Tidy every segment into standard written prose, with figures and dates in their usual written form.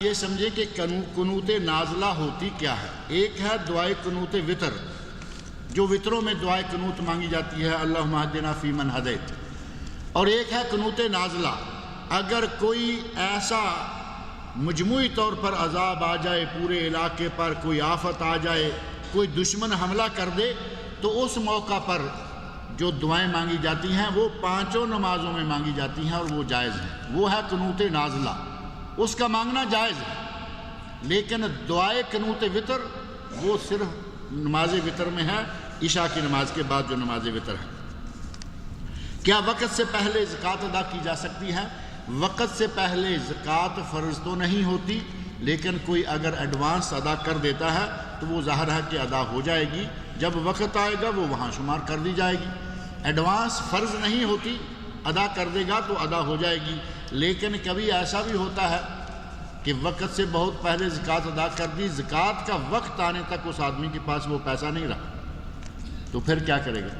یہ سمجھیں کہ قنوت نازلہ ہوتی کیا ہے۔ ایک ہے دعائے قنوت وطر، جو وطروں میں دعائے قنوت مانگی جاتی ہے، اللہم اہدنا فیمن ہدیت، اور ایک ہے قنوت نازلہ۔ اگر کوئی ایسا مجموعی طور پر عذاب آ جائے، پورے علاقے پر کوئی آفت آ جائے، کوئی دشمن حملہ کر دے، تو اس موقع پر جو دعائیں مانگی جاتی ہیں وہ پانچوں نمازوں میں مانگی جاتی ہیں اور وہ جائز ہیں، وہ ہے قنوت نازلہ، اس کا مانگنا جائز ہے۔ لیکن دعائے قنوت وطر وہ صرف نماز وطر میں ہے، عشاء کی نماز کے بعد جو نماز وطر ہے۔ کیا وقت سے پہلے زکوٰۃ ادا کی جا سکتی ہے؟ وقت سے پہلے زکوٰۃ فرض تو نہیں ہوتی، لیکن کوئی اگر ایڈوانس ادا کر دیتا ہے تو وہ ظاہر ہے کہ ادا ہو جائے گی، جب وقت آئے گا وہ وہاں شمار کر دی جائے گی۔ ایڈوانس فرض نہیں ہوتی، ادا کر دے گا تو ادا ہو جائے گی۔ لیکن کبھی ایسا بھی ہوتا ہے کہ وقت سے بہت پہلے زکوٰۃ ادا کر دی، زکوٰۃ کا وقت آنے تک اس آدمی کے پاس وہ پیسہ نہیں رہا، تو پھر کیا کرے گا؟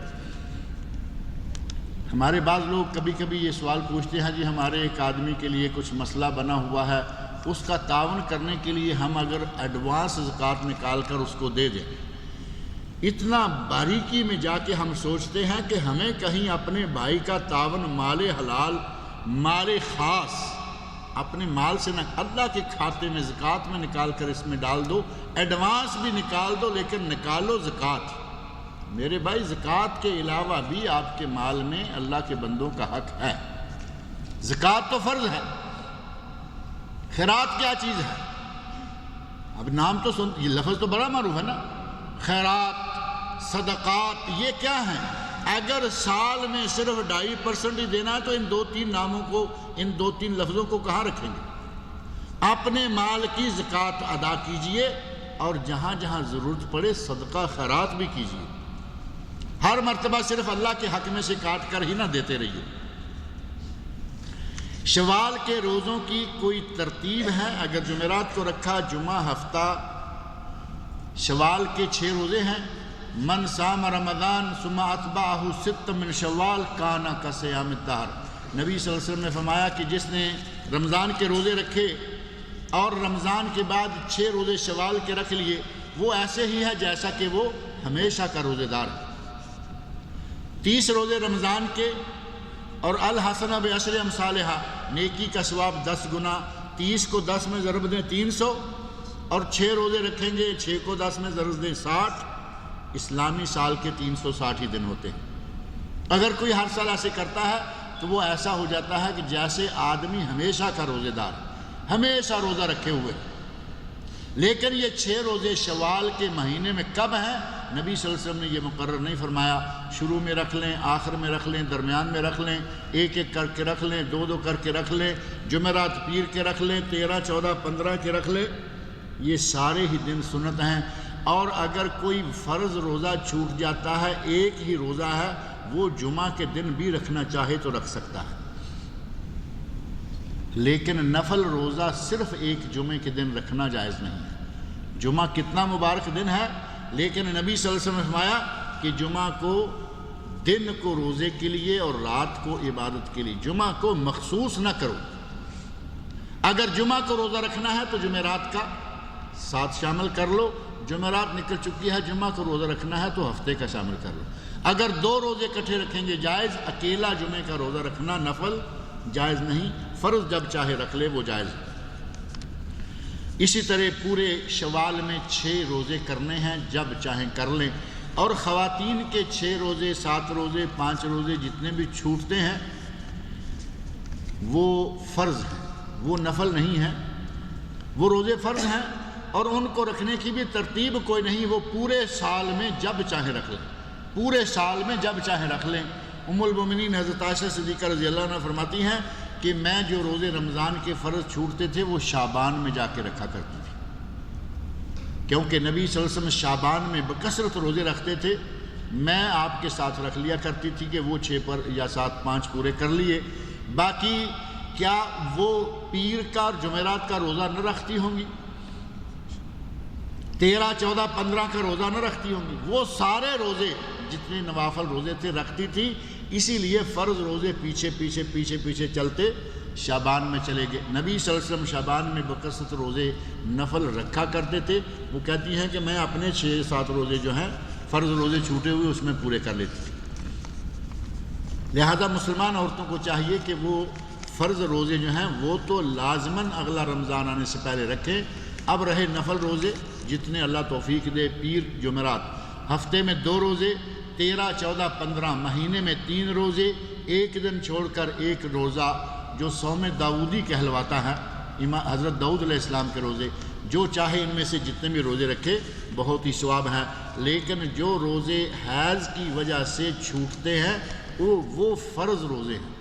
ہمارے بعض لوگ کبھی کبھی یہ سوال پوچھتے ہیں، جی ہمارے ایک آدمی کے لیے کچھ مسئلہ بنا ہوا ہے، اس کا تعاون کرنے کے لیے ہم اگر ایڈوانس زکوٰۃ نکال کر اس کو دے دیں۔ اتنا باریکی میں جا کے ہم سوچتے ہیں کہ ہمیں کہیں اپنے بھائی کا تعاون مال حلال، مال خاص، اپنے مال سے نہ، اللہ کے کھاتے میں زکوٰۃ میں نکال کر اس میں ڈال دو، ایڈوانس بھی نکال دو، لیکن نکالو زکوٰۃ۔ میرے بھائی زکوٰۃ کے علاوہ بھی آپ کے مال میں اللہ کے بندوں کا حق ہے۔ زکوٰۃ تو فرض ہے، خیرات کیا چیز ہے؟ اب نام تو سن، یہ لفظ تو بڑا معروف ہے نا، خیرات، صدقات، یہ کیا ہیں؟ اگر سال میں صرف 2.5% ہی دینا ہے تو ان 2-3 ناموں کو، ان 2-3 لفظوں کو کہاں رکھیں گے؟ اپنے مال کی زکوٰۃ ادا کیجئے اور جہاں جہاں ضرورت پڑے صدقہ خیرات بھی کیجئے، ہر مرتبہ صرف اللہ کے حق میں سے کاٹ کر ہی نہ دیتے رہیے۔ شوال کے روزوں کی کوئی ترتیب ہے؟ اگر جمعرات کو رکھا، جمعہ ہفتہ، شوال کے 6 روزے ہیں۔ من صام رمضان ثم اتبعہ 6 من شوال کان کصیام الدہر، نبی صلی اللہ علیہ وسلم نے فرمایا کہ جس نے رمضان کے روزے رکھے اور رمضان کے بعد 6 روزے شوال کے رکھ لیے، وہ ایسے ہی ہے جیسا کہ وہ ہمیشہ کا روزے دار ہے۔ 30 روزے رمضان کے، اور الحسنہ بعشر امثالہا، نیکی کا ثواب 10 گنا، 30 کو 10 میں ضرب دیں 300، اور 6 روزے رکھیں گے، 6 کو 10 میں ضرب دیں 60، اسلامی سال کے 360 ہی دن ہوتے ہیں۔ اگر کوئی ہر سال ایسے کرتا ہے تو وہ ایسا ہو جاتا ہے کہ جیسے آدمی ہمیشہ کا روزے دار، ہمیشہ روزہ رکھے ہوئے۔ لیکن یہ 6 روزے شوال کے مہینے میں کب ہیں؟ نبی صلی اللہ علیہ وسلم نے یہ مقرر نہیں فرمایا، شروع میں رکھ لیں، آخر میں رکھ لیں، درمیان میں رکھ لیں، 1-1 کر کے رکھ لیں، 2-2 کر کے رکھ لیں، جمعرات پیر کے رکھ لیں، 13، 14، 15 کے رکھ لیں، یہ سارے ہی دن سنت ہیں۔ اور اگر کوئی فرض روزہ چھوٹ جاتا ہے، ایک ہی روزہ ہے، وہ جمعہ کے دن بھی رکھنا چاہے تو رکھ سکتا ہے، لیکن نفل روزہ صرف ایک جمعے کے دن رکھنا جائز نہیں ہے۔ جمعہ کتنا مبارک دن ہے، لیکن نبی صلی اللہ علیہ وسلم نے فرمایا کہ جمعہ کو، دن کو روزے کے لیے اور رات کو عبادت کے لیے، جمعہ کو مخصوص نہ کرو۔ اگر جمعہ کو روزہ رکھنا ہے تو جمعرات کا ساتھ شامل کر لو، جمعرات نکل چکی ہے، جمعہ کو روزہ رکھنا ہے تو ہفتے کا شامل کر لو۔ اگر 2 روزے اکٹھے رکھیں گے جائز، اکیلا جمعے کا روزہ رکھنا نفل جائز نہیں، فرض جب چاہے رکھ لے وہ جائز ہے۔ اسی طرح پورے شوال میں 6 روزے کرنے ہیں، جب چاہیں کر لیں، اور خواتین کے 6 روزے، 7 روزے، 5 روزے جتنے بھی چھوٹتے ہیں وہ فرض ہیں، وہ نفل نہیں ہیں، وہ روزے فرض ہیں، اور ان کو رکھنے کی بھی ترتیب کوئی نہیں، وہ پورے سال میں جب چاہیں رکھ لیں، پورے سال میں جب چاہیں رکھ لیں۔ ام المومنین حضرت عائشہ صدیقہ رضی اللہ عنہ فرماتی ہیں کہ میں جو روزے رمضان کے فرض چھوٹتے تھے وہ شعبان میں جا کے رکھا کرتی تھی، کیونکہ نبی صلی اللہ علیہ وسلم شعبان میں بکثرت روزے رکھتے تھے، میں آپ کے ساتھ رکھ لیا کرتی تھی کہ وہ 6 پر یا 7، 5 پورے کر لیے۔ باقی کیا وہ پیر کا اور جمعرات کا روزہ نہ رکھتی ہوں گی؟ 13، 14، 15 کا روزہ نہ رکھتی ہوں گی؟ وہ سارے روزے جتنے نوافل روزے تھے رکھتی تھی، اسی لیے فرض روزے پیچھے پیچھے پیچھے پیچھے چلتے شعبان میں چلے گئے۔ نبی صلی اللہ علیہ وسلم شعبان میں بکثرت روزے نفل رکھا کرتے تھے۔ وہ کہتی ہیں کہ میں اپنے 6-7 روزے جو ہیں فرض روزے چھوٹے ہوئے اس میں پورے کر لیتی تھی۔ لہذا مسلمان عورتوں کو چاہیے کہ وہ فرض روزے جو ہیں وہ تو لازماً اگلا رمضان آنے سے پہلے رکھیں۔ اب رہے نفل روزے، جتنے اللہ توفیق دے، پیر جمعرات، ہفتے میں 2 روزے، 13 14 15 مہینے میں 3 روزے، ایک دن چھوڑ کر ایک روزہ جو صوم داؤدی کہلواتا ہے، حضرت داؤد علیہ السلام کے روزے، جو چاہے ان میں سے جتنے بھی روزے رکھے بہت ہی ثواب ہے۔ لیکن جو روزے حیض کی وجہ سے چھوٹتے ہیں وہ فرض روزے ہیں،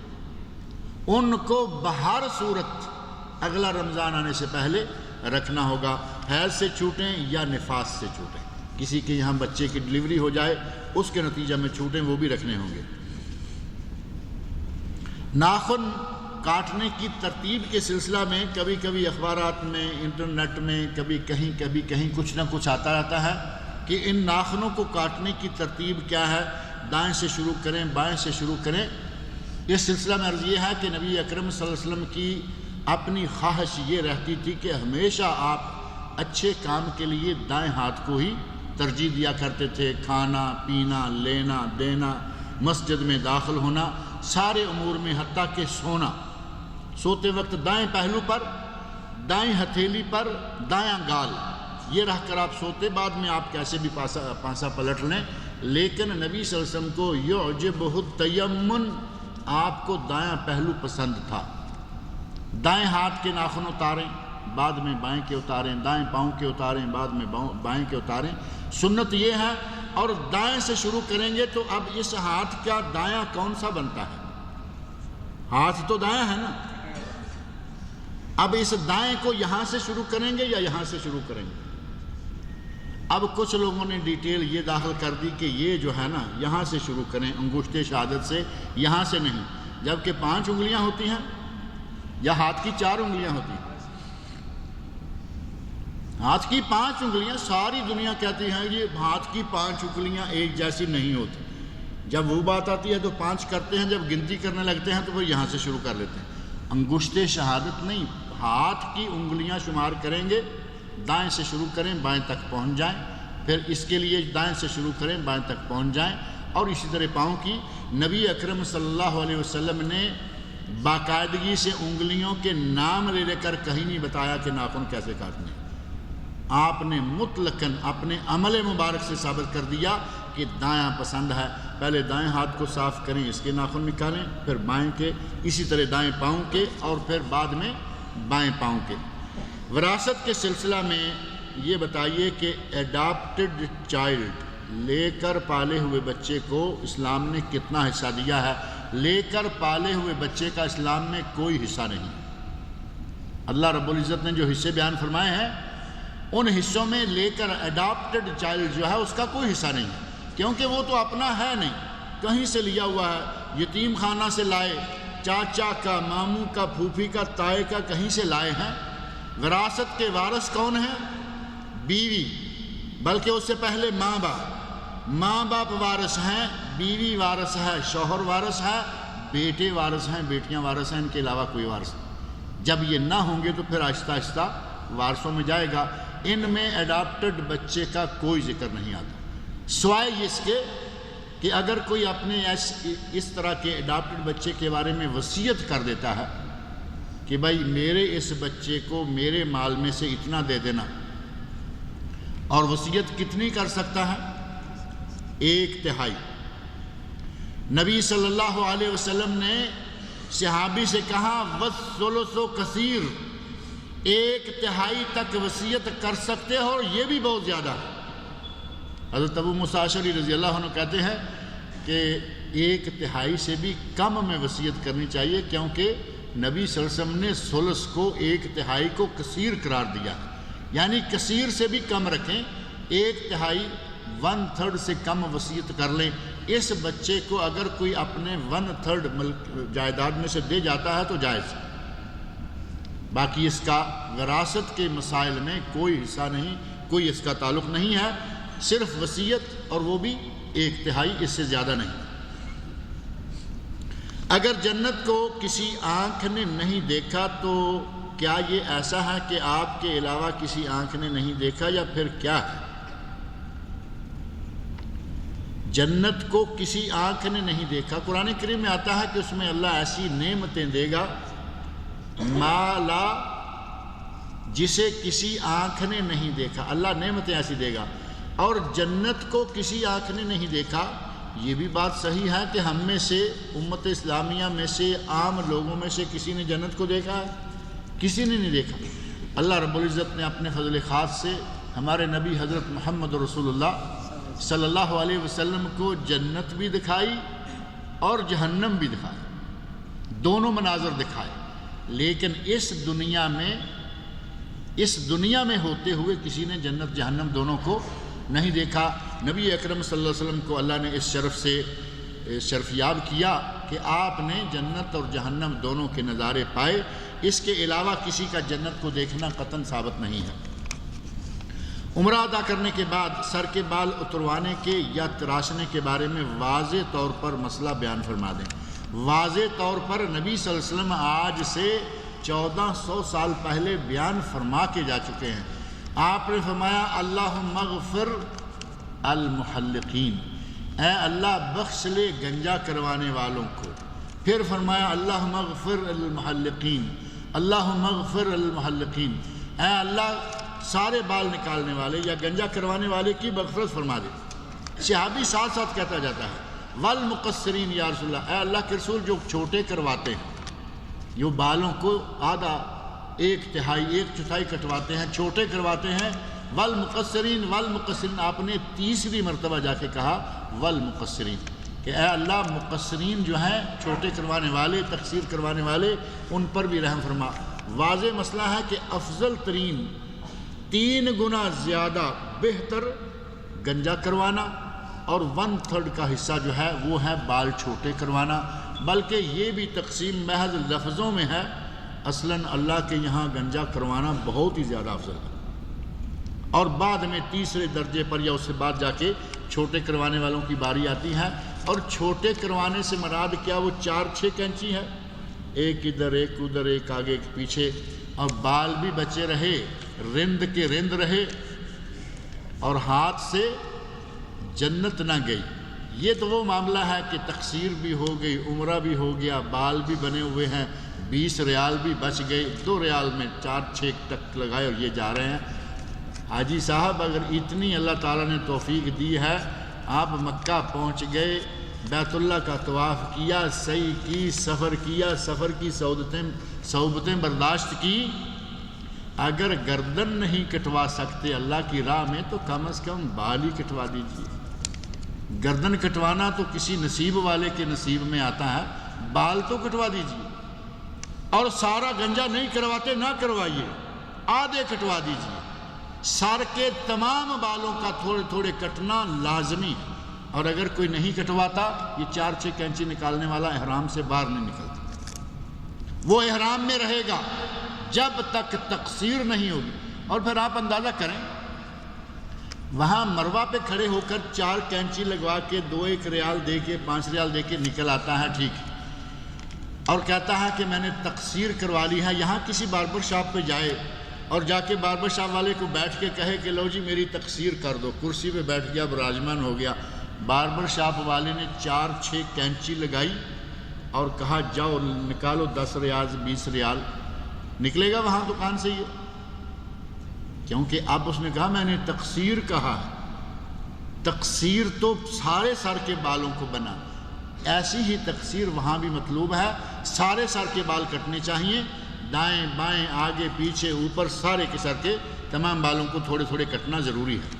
ان کو بہر صورت اگلا رمضان آنے سے پہلے رکھنا ہوگا، حیض سے چھوٹیں یا نفاس سے چھوٹیں، کسی کے یہاں بچے کی ڈلیوری ہو جائے اس کے نتیجہ میں چھوٹیں، وہ بھی رکھنے ہوں گے۔ ناخن کاٹنے کی ترتیب کے سلسلہ میں کبھی کبھی اخبارات میں، انٹرنیٹ میں، کبھی کہیں کچھ نہ کچھ آتا رہتا ہے کہ ان ناخنوں کو کاٹنے کی ترتیب کیا ہے، دائیں سے شروع کریں، بائیں سے شروع کریں۔ اس سلسلہ میں عرض یہ ہے کہ نبی اکرم صلی اللہ علیہ وسلم کی اپنی خواہش یہ رہتی تھی کہ ہمیشہ آپ اچھے کام کے لیے دائیں ہاتھ کو ہی ترجیح دیا کرتے تھے۔ کھانا پینا، لینا دینا، مسجد میں داخل ہونا، سارے امور میں، حتیٰ کہ سوتے وقت دائیں پہلو پر، دائیں ہتھیلی پر، دایاں گال، یہ رہ کر آپ سوتے، بعد میں آپ کیسے بھی پانسا پلٹ لیں، لیکن نبی صلی اللہ علیہ وسلم کو یعجبہ التیمن، آپ کو دایاں پہلو پسند تھا۔ دائیں ہاتھ کے ناخن اتاریں، بعد میں بائیں کے اتاریں، دائیں پاؤں کے اتاریں، بعد میں بائیں کے اتاریں، سنت یہ ہے۔ اور دائیں سے شروع کریں گے تو اب اس ہاتھ کا دایاں کون سا بنتا ہے؟ ہاتھ تو دایاں ہے نا، اب اس دائیں کو یہاں سے شروع کریں گے یا یہاں سے شروع کریں گے؟ اب کچھ لوگوں نے ڈیٹیل یہ داخل کر دی کہ یہ جو ہے نا یہاں سے شروع کریں، انگشت شہادت سے، یہاں سے نہیں، جبکہ 5 انگلیاں ہوتی ہیں یا ہاتھ کی 4 انگلیاں ہوتی ہیں؟ ہاتھ کی 5 انگلیاں، ساری دنیا کہتی ہے یہ ہاتھ کی 5 انگلیاں ایک جیسی نہیں ہوتی۔ جب وہ بات آتی ہے تو 5 کرتے ہیں، جب گنتی کرنے لگتے ہیں تو وہ یہاں سے شروع کر لیتے ہیں۔ انگشت شہادت نہیں، ہاتھ کی انگلیاں شمار کریں گے، دائیں سے شروع کریں، بائیں تک پہنچ جائیں، پھر اس کے لیے دائیں سے شروع کریں، بائیں تک پہنچ جائیں، اور اسی طرح پاؤں کی۔ نبی اکرم صلی اللہ علیہ وسلم نے باقاعدگی سے انگلیوں کے نام لے کر کہیں نہیں بتایا کہ ناخن کیسے کاٹنے۔ آپ نے مطلقاً اپنے عمل مبارک سے ثابت کر دیا کہ دایاں پسند ہے، پہلے دائیں ہاتھ کو صاف کریں، اس کے ناخن نکالیں، پھر بائیں کے، اسی طرح دائیں پاؤں کے، اور پھر بعد میں بائیں پاؤں کے۔ وراثت کے سلسلہ میں یہ بتائیے کہ ایڈاپٹڈ چائلڈ، لے کر پالے ہوئے بچے کو اسلام نے کتنا حصہ دیا ہے؟ لے کر پالے ہوئے بچے کا اسلام میں کوئی حصہ نہیں۔ اللہ رب العزت نے جو حصے بیان فرمائے ہیں ان حصوں میں لے کر ایڈاپٹڈ چائلڈ جو ہے اس کا کوئی حصہ نہیں، کیونکہ وہ تو اپنا ہے نہیں، کہیں سے لیا ہوا ہے، یتیم خانہ سے لائے، چاچا کا، ماموں کا، پھوپھی کا، تائے کا، کہیں سے لائے ہیں۔ وراثت کے وارث کون ہیں؟ بیوی، بلکہ اس سے پہلے ماں باپ وارث ہیں، بیوی وارث ہے، شوہر وارث ہے، بیٹے وارث ہیں، بیٹیاں وارث ہیں، ان کے علاوہ کوئی وارث نہیں۔ جب یہ نہ ہوں گے تو پھر آہستہ آہستہ وارثوں میں جائے گا۔ ان میں ایڈاپٹڈ بچے کا کوئی ذکر نہیں آتا، سوائے اس کے کہ اگر کوئی اپنے اس طرح کے ایڈاپٹڈ بچے کے بارے میں وصیت کر دیتا ہے کہ بھائی میرے اس بچے کو میرے مال میں سے اتنا دے دینا، اور وصیت کتنی کر سکتا ہے؟ 1/3۔ نبی صلی اللہ علیہ وسلم نے صحابی سے کہا وَالثُّلُثُ کثیر، 1/3 تک وصیت کر سکتے ہو، اور یہ بھی بہت زیادہ ہے۔ حضرت ابو موسیٰ اشعری رضی اللہ عنہ کہتے ہیں کہ 1/3 سے بھی کم میں وصیت کرنی چاہیے، کیونکہ نبی صلی اللہ علیہ وسلم نے ثلث کو 1/3 کو کثیر قرار دیا، یعنی کثیر سے بھی کم رکھیں، 1/3 1/3 سے کم وصیت کر لیں۔ اس بچے کو اگر کوئی اپنے 1/3 جائیداد میں سے دے جاتا ہے تو جائز، باقی اس کا وراثت کے مسائل میں کوئی حصہ نہیں، کوئی اس کا تعلق نہیں ہے، صرف وصیت، اور وہ بھی 1/3، اس سے زیادہ نہیں۔ اگر جنت کو کسی آنکھ نے نہیں دیکھا تو کیا یہ ایسا ہے کہ آپ کے علاوہ کسی آنکھ نے نہیں دیکھا یا پھر کیا ہے؟ جنت کو کسی آنکھ نے نہیں دیکھا، قرآن کریم میں آتا ہے کہ اس میں اللہ ایسی نعمتیں دے گا مالا جسے کسی آنکھ نے نہیں دیکھا، اللہ نعمتیں ایسی دے گا۔ اور جنت کو کسی آنکھ نے نہیں دیکھا، یہ بھی بات صحیح ہے کہ ہم میں سے امت اسلامیہ میں سے عام لوگوں میں سے کسی نے جنت کو دیکھا ہے؟ کسی نے نہیں دیکھا۔ اللہ رب العزت نے اپنے فضل خاص سے ہمارے نبی حضرت محمد رسول اللہ صلی اللہ علیہ وسلم کو جنت بھی دکھائی اور جہنم بھی دکھائی، دونوں مناظر دکھائے، لیکن اس دنیا میں ہوتے ہوئے کسی نے جنت جہنم دونوں کو نہیں دیکھا۔ نبی اکرم صلی اللہ علیہ وسلم کو اللہ نے اس شرف سے شرفیاب کیا کہ آپ نے جنت اور جہنم دونوں کے نظارے پائے، اس کے علاوہ کسی کا جنت کو دیکھنا قطعاً ثابت نہیں ہے۔ عمرہ ادا کرنے کے بعد سر کے بال اتروانے کے یا تراشنے کے بارے میں واضح طور پر مسئلہ بیان فرما دیں۔ واضح طور پر نبی صلی اللہ علیہ وسلم آج سے 1400 سال پہلے بیان فرما کے جا چکے ہیں۔ آپ نے فرمایا اللہم اغفر المحلقین، اے اللہ بخش لے گنجا کروانے والوں کو۔ پھر فرمایا اللہم اغفر المحلقین، اللہم اغفر المحلقین، اے اللہ سارے بال نکالنے والے یا گنجا کروانے والے کی مغفرت فرما دے۔ صحابی ساتھ ساتھ کہتا جاتا ہے والمقصرین یا رسول اللہ، اے اللہ کے رسول جو چھوٹے کرواتے ہیں، جو بالوں کو آدھا ایک چوتھائی کٹواتے ہیں، چھوٹے کرواتے ہیں، والمقصرین والمقصرین، آپ نے تیسری مرتبہ جا کے کہا والمقصرین، کہ اے اللہ مقصرین جو ہیں چھوٹے کروانے والے، تقصیر کروانے والے، ان پر بھی رحم فرما۔ واضح مسئلہ ہے کہ افضل ترین 3 گنا زیادہ بہتر گنجا کروانا اور 1/3 کا حصہ جو ہے وہ ہے بال چھوٹے کروانا، بلکہ یہ بھی تقسیم محض لفظوں میں ہے، اصلاً اللہ کے یہاں گنجا کروانا بہت ہی زیادہ افضل ہے۔ اور بعد میں تیسرے درجے پر یا اس سے بعد جا کے چھوٹے کروانے والوں کی باری آتی ہے، اور چھوٹے کروانے سے مراد کیا وہ 4-6 کینچی ہے، ایک ادھر ایک ادھر ایک آگے ایک پیچھے، اور بال بھی بچے رہے، رند کے رند رہے، اور ہاتھ سے جنت نہ گئی۔ یہ تو وہ معاملہ ہے کہ تقصیر بھی ہو گئی، عمرہ بھی ہو گیا، بال بھی بنے ہوئے ہیں، 20 ریال بھی بچ گئے، 2 ریال میں 4-6 ٹک لگائے اور یہ جا رہے ہیں۔ حاجی صاحب اگر اتنی اللہ تعالیٰ نے توفیق دی ہے، آپ مکہ پہنچ گئے، بیت اللہ کا طواف کیا، سعی کی، سفر کیا، سفر کی صعوبتیں برداشت کی، اگر گردن نہیں کٹوا سکتے اللہ کی راہ میں تو کم از کم بال ہی کٹوا دیجیے۔ گردن کٹوانا تو کسی نصیب والے کے نصیب میں آتا ہے، بال تو کٹوا دیجیے، اور سارا گنجا نہیں کرواتے نہ کروائیے، آدھے کٹوا دیجیے۔ سر کے تمام بالوں کا تھوڑے تھوڑے کٹنا لازمی ہے، اور اگر کوئی نہیں کٹواتا، یہ 4-6 کینچی نکالنے والا احرام سے باہر نہیں نکلتا، وہ احرام میں رہے گا جب تک تقصیر نہیں ہوگی۔ اور پھر آپ اندازہ کریں، وہاں مروہ پہ کھڑے ہو کر 4 کینچی لگوا کے 2-1 ریال دے کے 5 ریال دے کے نکل آتا ہے، ٹھیک ہے، اور کہتا ہے کہ میں نے تقصیر کروا لی ہے۔ یہاں کسی باربر شاپ پہ جائے اور جا کے باربر شاپ والے کو بیٹھ کے کہے کہ لو جی میری تقصیر کر دو، کرسی پہ بیٹھ گیا، براجمان ہو گیا، باربر شاپ والے نے 4-6 کینچی لگائی اور کہا جاؤ نکالو 10 ریال 20 ریال، نکلے گا وہاں دکان سے یہ؟ کیونکہ اب اس نے کہا میں نے تقصیر کہا ہے۔ تقصیر تو سارے سر کے بالوں کو بنا، ایسی ہی تقصیر وہاں بھی مطلوب ہے، سارے سر کے بال کٹنے چاہیے، دائیں بائیں آگے پیچھے اوپر سارے کے سر کے تمام بالوں کو تھوڑے تھوڑے کٹنا ضروری ہے۔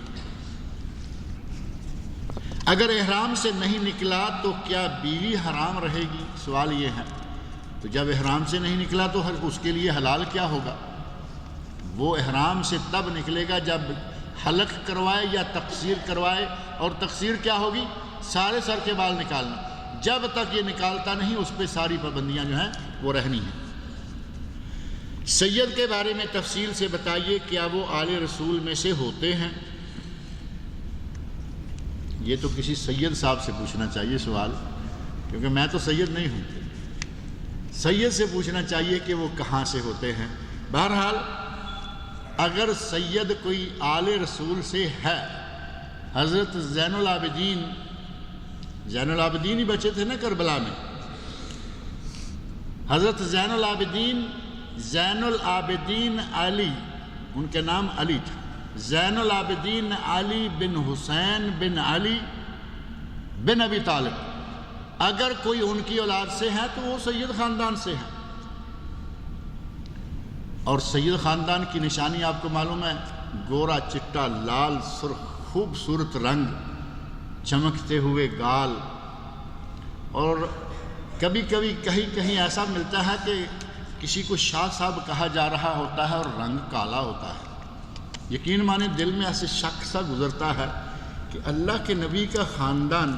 اگر احرام سے نہیں نکلا تو کیا بیوی حرام رہے گی؟ سوال یہ ہے۔ تو جب احرام سے نہیں نکلا تو اس کے لیے حلال کیا ہوگا؟ وہ احرام سے تب نکلے گا جب حلق کروائے یا تقصیر کروائے، اور تقصیر کیا ہوگی؟ سارے سر کے بال نکالنا۔ جب تک یہ نکالتا نہیں اس پہ ساری پابندیاں جو ہیں وہ رہنی ہیں۔ سید کے بارے میں تفصیل سے بتائیے، کیا وہ آل رسول میں سے ہوتے ہیں؟ یہ تو کسی سید صاحب سے پوچھنا چاہیے سوال، کیونکہ میں تو سید نہیں ہوں۔ سید سے پوچھنا چاہیے کہ وہ کہاں سے ہوتے ہیں۔ بہرحال اگر سید کوئی آل رسول سے ہے، حضرت زین العابدین ہی بچے تھے نا کربلا میں، حضرت زین العابدین علی، ان کے نام علی تھا، زین العابدین علی بن حسین بن علی بن ابی طالب، اگر کوئی ان کی اولاد سے ہے تو وہ سید خاندان سے ہے۔ اور سید خاندان کی نشانی آپ کو معلوم ہے، گورا چٹا لال سرخ خوبصورت رنگ، چمکتے ہوئے گال، اور کبھی کبھی کہیں ایسا ملتا ہے کہ کسی کو شاہ صاحب کہا جا رہا ہوتا ہے اور رنگ کالا ہوتا ہے۔ یقین مانے دل میں ایسے شک سا گزرتا ہے کہ اللہ کے نبی کا خاندان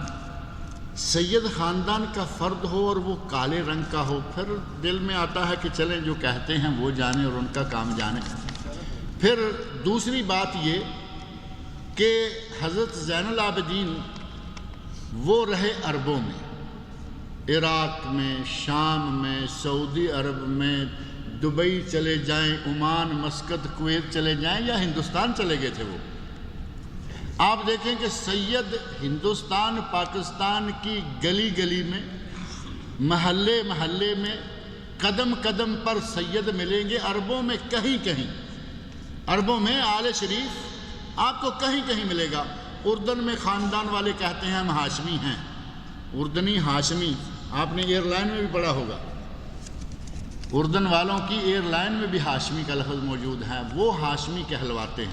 سید خاندان کا فرد ہو اور وہ کالے رنگ کا ہو، پھر دل میں آتا ہے کہ چلیں جو کہتے ہیں وہ جانیں اور ان کا کام جانیں۔ پھر دوسری بات یہ کہ حضرت زین العابدین وہ رہے عربوں میں، عراق میں، شام میں، سعودی عرب میں، دبئی چلے جائیں، عمان، مسقط، کویت چلے جائیں، یا ہندوستان چلے گئے تھے وہ۔ آپ دیکھیں کہ سید ہندوستان پاکستان کی گلی گلی میں، محلے محلے میں، قدم قدم پر سید ملیں گے۔ عربوں میں کہیں عربوں میں آل شریف آپ کو کہیں ملے گا۔ اردن میں خاندان والے کہتے ہیں ہم ہاشمی ہیں، اردنی ہاشمی، آپ نے ایئر لائن میں بھی پڑھا ہوگا، اردن والوں کی ایئر لائن میں بھی ہاشمی کا لفظ موجود ہے، وہ ہاشمی کہلواتے ہیں۔